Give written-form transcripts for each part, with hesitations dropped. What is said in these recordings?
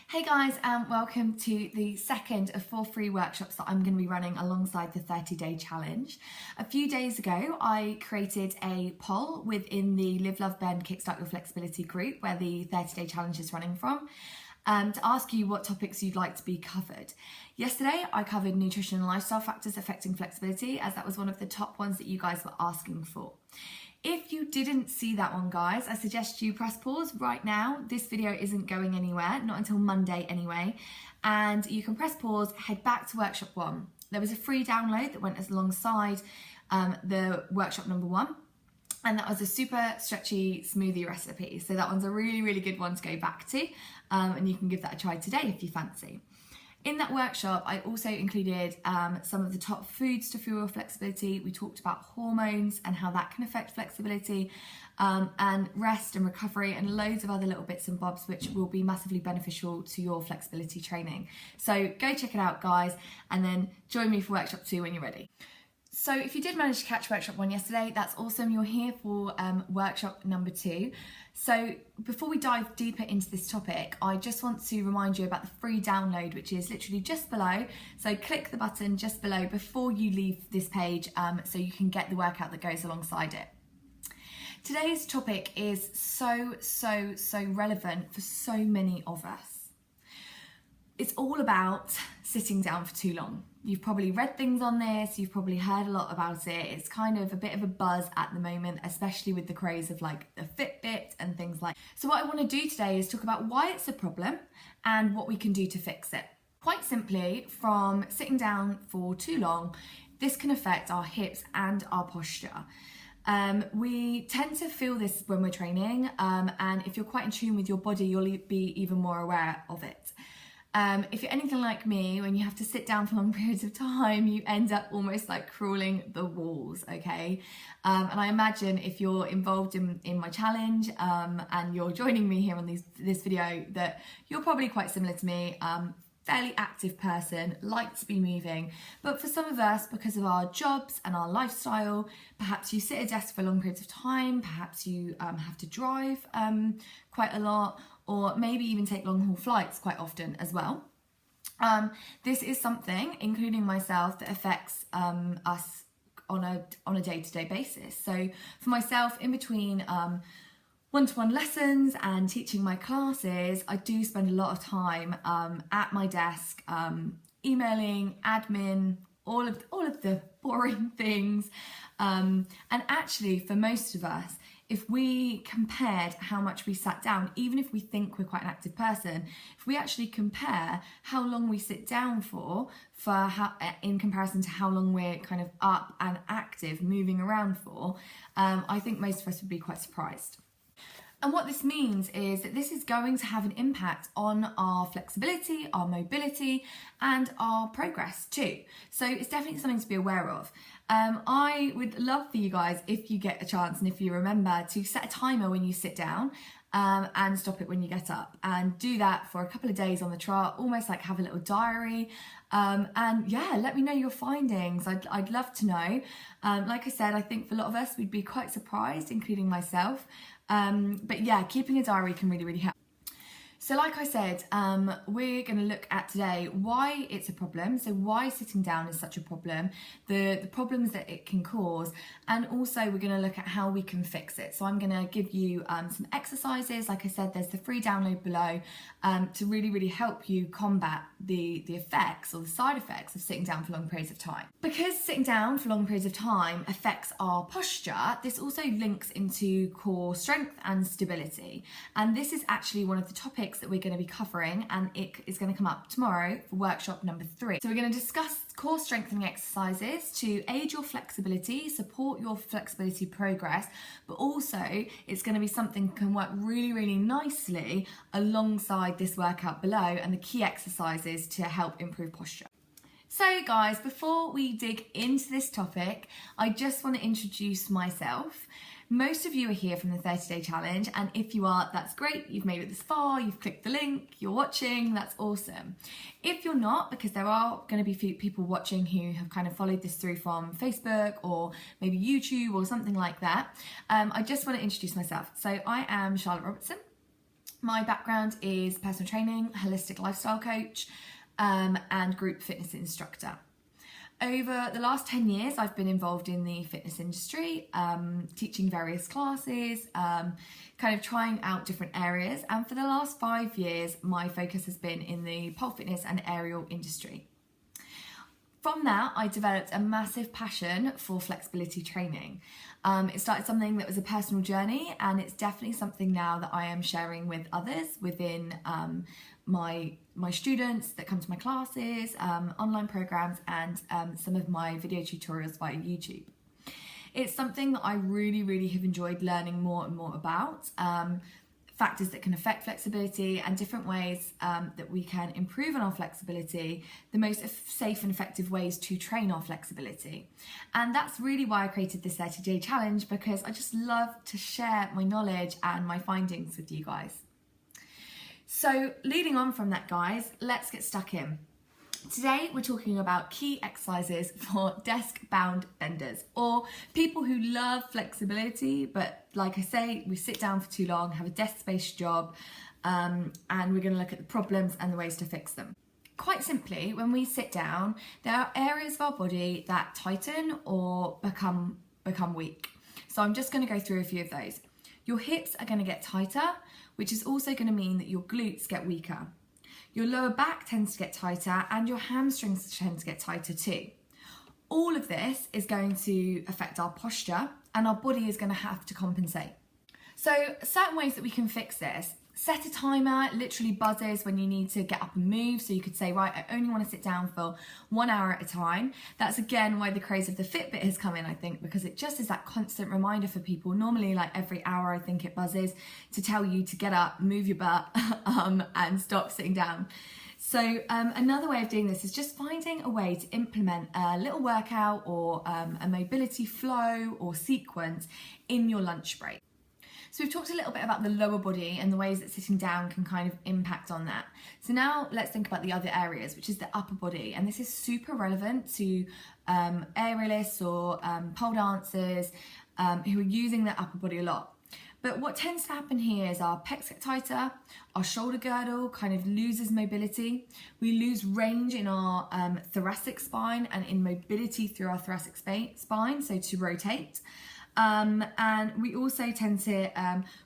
Hey guys, and welcome to the second of 4 free workshops that I'm going to be running alongside the 30-day challenge. A few days ago, I created a poll within the Live, Love, Bend Kickstart Your Flexibility group where the 30-day challenge is running from, to ask you what topics you'd like to be covered. Yesterday, I covered nutrition and lifestyle factors affecting flexibility, as that was one of the top ones that you guys were asking for. If you didn't see that one, guys, I suggest you press pause right now. This video isn't going anywhere, not until Monday anyway. And you can press pause, head back to workshop 1. There was a free download that went alongside the workshop number 1. And that was a super stretchy smoothie recipe. So that one's a really, really good one to go back to. And you can give that a try today if you fancy. In that workshop, I also included some of the top foods to fuel flexibility. We talked about hormones and how that can affect flexibility, and rest and recovery, and loads of other little bits and bobs which will be massively beneficial to your flexibility training. So go check it out, guys, and then join me for workshop 2 when you're ready. So if you did manage to catch workshop 1 yesterday, that's awesome. You're here for workshop number 2. So before we dive deeper into this topic, I just want to remind you about the free download, which is literally just below. So click the button just below before you leave this page, so you can get the workout that goes alongside it. Today's topic is so relevant for so many of us. It's all about sitting down for too long. You've probably read things on this, you've probably heard a lot about it. It's kind of a bit of a buzz at the moment, especially with the craze of like the Fitbit and things like that. So what I want to do today is talk about why it's a problem and what we can do to fix it. Quite simply, from sitting down for too long, this can affect our hips and our posture. We tend to feel this when we're training, and if you're quite in tune with your body, you'll be even more aware of it. If you're anything like me, when you have to sit down for long periods of time, you end up almost like crawling the walls, okay? And I imagine if you're involved in my challenge, and you're joining me here on this video, that you're probably quite similar to me, fairly active person, like to be moving. But for some of us, because of our jobs and our lifestyle, perhaps you sit at a desk for long periods of time, perhaps you have to drive quite a lot, or maybe even take long haul flights quite often as well. This is something, including myself, that affects us on a day-to-day basis. So for myself, in between one-to-one lessons and teaching my classes, I do spend a lot of time at my desk, emailing, admin, all of the boring things. And actually, for most of us, if we compared how much we sat down, even if we think we're quite an active person, if we actually compare how long we sit down for in comparison to how long we're kind of up and active, moving around for, I think most of us would be quite surprised. And what this means is that this is going to have an impact on our flexibility, our mobility, and our progress too. So it's definitely something to be aware of. I would love for you guys, if you get a chance and if you remember, to set a timer when you sit down, and stop it when you get up, and do that for a couple of days on the trot, almost like have a little diary. And yeah, let me know your findings. I'd love to know. Like I said, I think for a lot of us, we'd be quite surprised, including myself. But yeah, keeping a diary can really help. So like I said, we're going to look at today why it's a problem, so why sitting down is such a problem, the problems that it can cause, and also we're going to look at how we can fix it. So I'm going to give you some exercises. Like I said, there's the free download below, to really help you combat the effects or the side effects of sitting down for long periods of time. Because sitting down for long periods of time affects our posture, this also links into core strength and stability. And this is actually one of the topics that we're going to be covering, and it is going to come up tomorrow for workshop number 3. So we're going to discuss core strengthening exercises to aid your flexibility, support your flexibility progress, but also it's going to be something that can work really nicely alongside this workout below and the key exercises to help improve posture. So guys, before we dig into this topic, I just want to introduce myself. Most of you are here from the 30-day challenge, and if you are, that's great. You've made it this far, you've clicked the link, you're watching, that's awesome. If you're not, because there are going to be few people watching who have kind of followed this through from Facebook or maybe YouTube or something like that, I just want to introduce myself. So I am Charlotte Robertson. My background is personal training, holistic lifestyle coach, and group fitness instructor. Over the last 10 years, I've been involved in the fitness industry, teaching various classes, kind of trying out different areas. And for the last 5 years, my focus has been in the pole fitness and aerial industry. From that, I developed a massive passion for flexibility training. It started something that was a personal journey, and it's definitely something now that I am sharing with others within my students that come to my classes, online programs, and some of my video tutorials via YouTube. It's something that I really have enjoyed learning more and more about. Factors that can affect flexibility and different ways that we can improve on our flexibility, the most safe and effective ways to train our flexibility. And that's really why I created this 30-day challenge, because I just love to share my knowledge and my findings with you guys. So leading on from that, guys, let's get stuck in. Today we're talking about key exercises for desk-bound benders, or people who love flexibility, but like I say, we sit down for too long, have a desk-based job, and we're going to look at the problems and the ways to fix them. Quite simply, when we sit down, there are areas of our body that tighten or become weak. So I'm just going to go through a few of those. Your hips are going to get tighter, which is also going to mean that your glutes get weaker. Your lower back tends to get tighter, and your hamstrings tend to get tighter too. All of this is going to affect our posture, and our body is going to have to compensate. So certain ways that we can fix this: set a timer, literally buzzes when you need to get up and move. So you could say, right, I only want to sit down for 1 hour at a time. That's again why the craze of the Fitbit has come in, I think, because it just is that constant reminder for people. Normally, like every hour, I think it buzzes to tell you to get up, move your butt, and stop sitting down. So another way of doing this is just finding a way to implement a little workout or a mobility flow or sequence in your lunch break. So we've talked a little bit about the lower body and the ways that sitting down can kind of impact on that. So now let's think about the other areas, which is the upper body. And this is super relevant to aerialists or pole dancers who are using their upper body a lot. But what tends to happen here is our pecs get tighter, our shoulder girdle kind of loses mobility. We lose range in our thoracic spine and in mobility through our thoracic spine, so to rotate. And we also tend to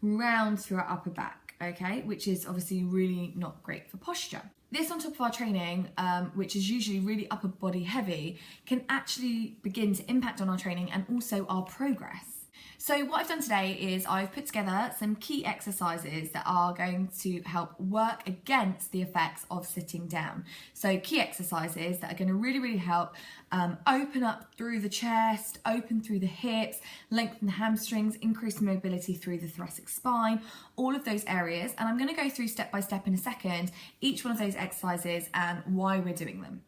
round through our upper back, okay, which is obviously really not great for posture. This on top of our training, which is usually really upper body heavy, can actually begin to impact on our training and also our progress. So what I've done today is I've put together some key exercises that are going to help work against the effects of sitting down. So key exercises that are going to really help open up through the chest, open through the hips, lengthen the hamstrings, increase the mobility through the thoracic spine, all of those areas. And I'm going to go through step by step in a second, each one of those exercises and why we're doing them.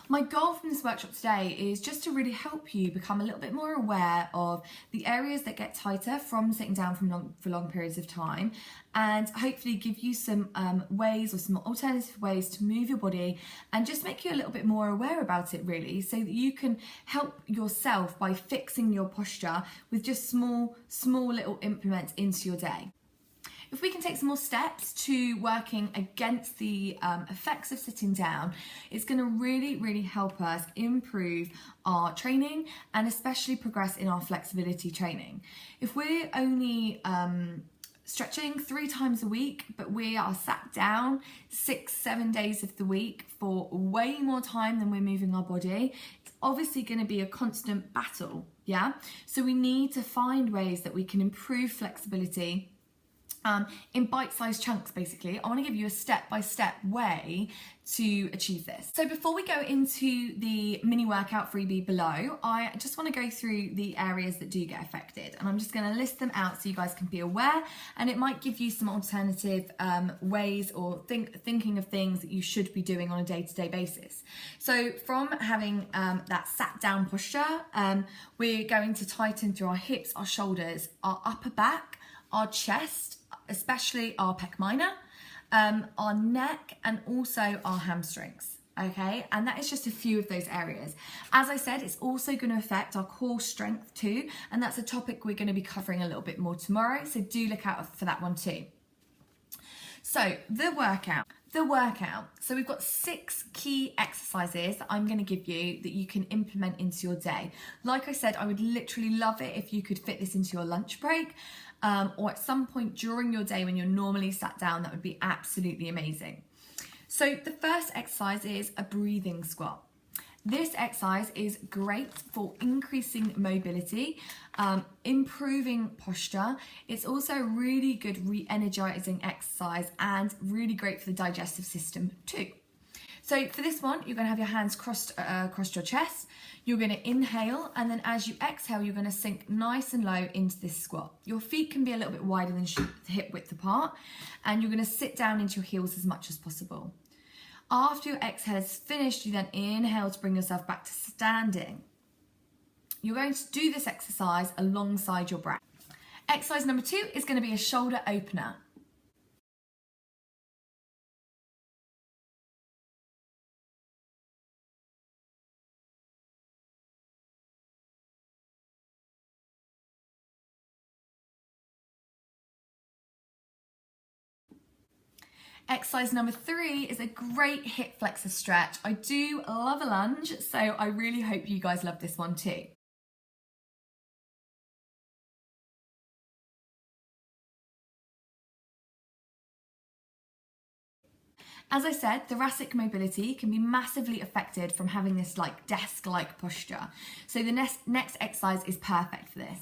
My goal from this workshop today is just to really help you become a little bit more aware of the areas that get tighter from sitting down for long periods of time, and hopefully give you some ways or some alternative ways to move your body and just make you a little bit more aware about it, really, so that you can help yourself by fixing your posture with just small little implements into your day. If we can take some more steps to working against the effects of sitting down, it's going to really help us improve our training and especially progress in our flexibility training. If we're only stretching 3 times a week, but we are sat down 6-7 days of the week for way more time than we're moving our body, it's obviously going to be a constant battle, yeah? So we need to find ways that we can improve flexibility in bite-sized chunks, basically. I want to give you a step-by-step way to achieve this. So before we go into the mini workout freebie below, I just want to go through the areas that do get affected, and I'm just going to list them out so you guys can be aware, and it might give you some alternative ways or thinking of things that you should be doing on a day-to-day basis. So from having that sat down posture, we're going to tighten through our hips, our shoulders, our upper back, our chest, especially our pec minor, our neck, and also our hamstrings, okay? And that is just a few of those areas. As I said, it's also going to affect our core strength too, and that's a topic we're going to be covering a little bit more tomorrow, so do look out for that one too. So the workout. So we've got 6 key exercises that I'm going to give you that you can implement into your day. Like I said, I would literally love it if you could fit this into your lunch break or at some point during your day when you're normally sat down. That would be absolutely amazing. So the first exercise is a breathing squat. This exercise is great for increasing mobility, improving posture. It's also a really good re-energizing exercise and really great for the digestive system too. So for this one, you're going to have your hands crossed across your chest. You're going to inhale, and then as you exhale, you're going to sink nice and low into this squat. Your feet can be a little bit wider than hip width apart, and you're going to sit down into your heels as much as possible. After your exhale is finished, you then inhale to bring yourself back to standing. You're going to do this exercise alongside your breath. Exercise number 2 is going to be a shoulder opener. Exercise number 3 is a great hip flexor stretch. I do love a lunge, so I really hope you guys love this one too. As I said, thoracic mobility can be massively affected from having this like desk-like posture. So the next exercise is perfect for this.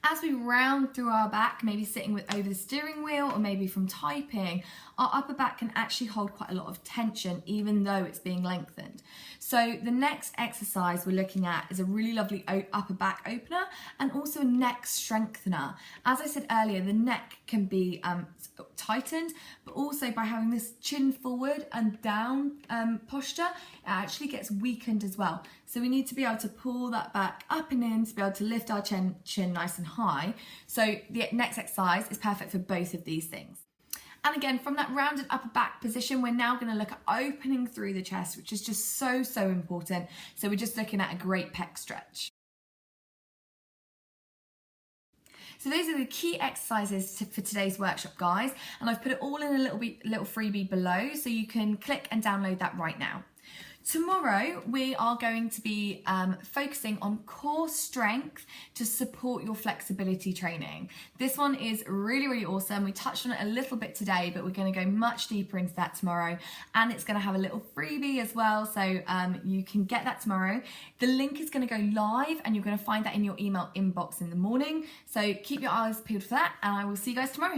As we round through our back, maybe sitting over the steering wheel or maybe from typing, our upper back can actually hold quite a lot of tension even though it's being lengthened. So the next exercise we're looking at is a really lovely upper back opener and also a neck strengthener. As I said earlier, the neck can be tightened, but also by having this chin forward and down posture, it actually gets weakened as well. So we need to be able to pull that back up and in to be able to lift our chin nice and high. So the next exercise is perfect for both of these things. And again, from that rounded upper back position, we're now going to look at opening through the chest, which is just so important. So we're just looking at a great pec stretch. So those are the key exercises for today's workshop, guys, and I've put it all in a little freebie below, so you can click and download that right now. Tomorrow, we are going to be focusing on core strength to support your flexibility training. This one is really awesome. We touched on it a little bit today, but we're going to go much deeper into that tomorrow, and it's going to have a little freebie as well, so you can get that tomorrow. The link is going to go live, and you're going to find that in your email inbox in the morning, so keep your eyes peeled for that, and I will see you guys tomorrow.